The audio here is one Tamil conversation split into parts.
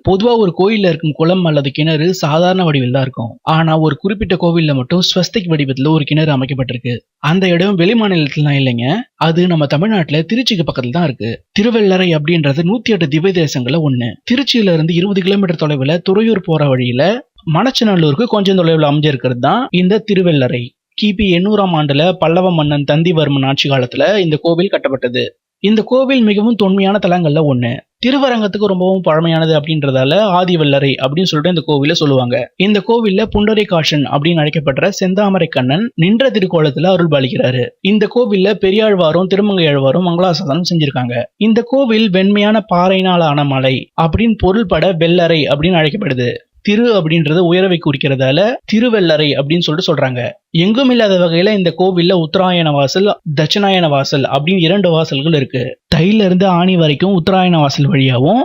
பொதுவா ஒரு கோயில்ல இருக்கும் குளம் அல்லது கிணறு சாதாரண வடிவில் தான் இருக்கும். ஆனா ஒரு குறிப்பிட்ட கோவில்ல மட்டும் ஸ்வஸ்திக் வடிவத்துல ஒரு கிணறு அமைக்கப்பட்டிருக்கு. அந்த இடம் வெளி மாநிலத்துலாம் இல்லைங்க. அது நம்ம தமிழ்நாட்டுல திருச்சிக்கு பக்கத்துல தான் இருக்கு. திருவெள்ளரை அப்படின்றது 108 திவ்ய தேசங்கள்ல ஒண்ணு. திருச்சியில இருந்து 20 கிலோமீட்டர் தொலைவுல துறையூர் போற வழியில மணச்சநல்லூருக்கு கொஞ்சம் தொலைவுல அமைஞ்சிருக்கிறது தான் இந்த திருவெள்ளரை. கிபி 800ஆம் ஆண்டுல பல்லவ மன்னன் தந்திவர்மன் ஆட்சி காலத்துல இந்த கோவில் கட்டப்பட்டது. இந்த கோவில் மிகவும் தொன்மையான தலங்கள்ல ஒண்ணு. திருவரங்கத்துக்கு ரொம்பவும் பழமையானது அப்படின்றதால ஆதிவல்லரை அப்படின்னு சொல்லிட்டு இந்த கோவில சொல்லுவாங்க. இந்த கோவில்ல புண்டரீகாட்சன் அப்படின்னு அழைக்கப்படுற செந்தாமரை கண்ணன் நின்ற திருக்கோலத்துல அருள் பாலிக்கிறாரு. இந்த கோவில்ல பெரியாழ்வாரும் திருமங்கையாழ்வாரும் மங்களாசாசனம் செஞ்சிருக்காங்க. இந்த கோவில் வெண்மையான பாறையினால் ஆன மலை அப்படின்னு பொருள்பட வெள்ளரை அப்படின்னு அழைக்கப்படுது. திரு அப்படின்றது உயரவை குறிக்கிறதால திருவெள்ளரை அப்படின்னு சொல்லிட்டு சொல்றாங்க. எங்கும் இல்லாத வகையில இந்த கோவில்ல உத்தராயண வாசல், தட்சிணாயன வாசல் அப்படின்னு 2 வாசல்கள் இருக்கு. தையில இருந்து ஆணி வரைக்கும் உத்தராயண வாசல் வழியாவும்,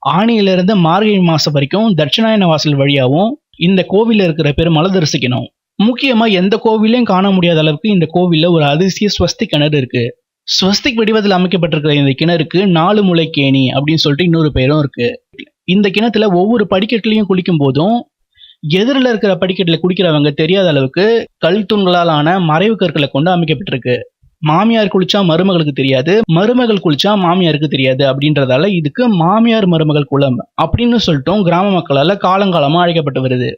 ஆணியில இருந்து மார்கழி மாசம் வரைக்கும் தட்சிணாயன வாசல் வழியாவும் இந்த கோவில்ல இருக்கிற பெருமாளை தரிசிக்கணும். முக்கியமா எந்த கோவிலையும் காண முடியாத அளவுக்கு இந்த கோவில்ல ஒரு அதிசய ஸ்வஸ்திக் கிணறு இருக்கு. ஸ்வஸ்திக் வடிவத்தில் அமைக்கப்பட்டிருக்கிற இந்த கிணறுக்கு 4 முளை கேணி அப்படின்னு சொல்லிட்டு இன்னொரு பேரும் இருக்கு. இந்த கிணத்துல ஒவ்வொரு படிக்கட்டுலயும் குளிக்கும் போதும் எதிரில் இருக்கிற படிக்கட்டுல குடிக்கிறவங்க தெரியாத அளவுக்கு கல் தூண்களால் ஆன மறைவு கற்களை கொண்டு அமைக்கப்பட்டிருக்கு. மாமியார் குளிச்சா மருமகளுக்கு தெரியாது, மருமகள் குளிச்சா மாமியாருக்கு தெரியாது அப்படின்றதால இதுக்கு மாமியார் மருமகள் குளம் அப்படின்னு சொல்லிட்டும் கிராம மக்களால காலங்காலமா அழைக்கப்பட்டு வருது.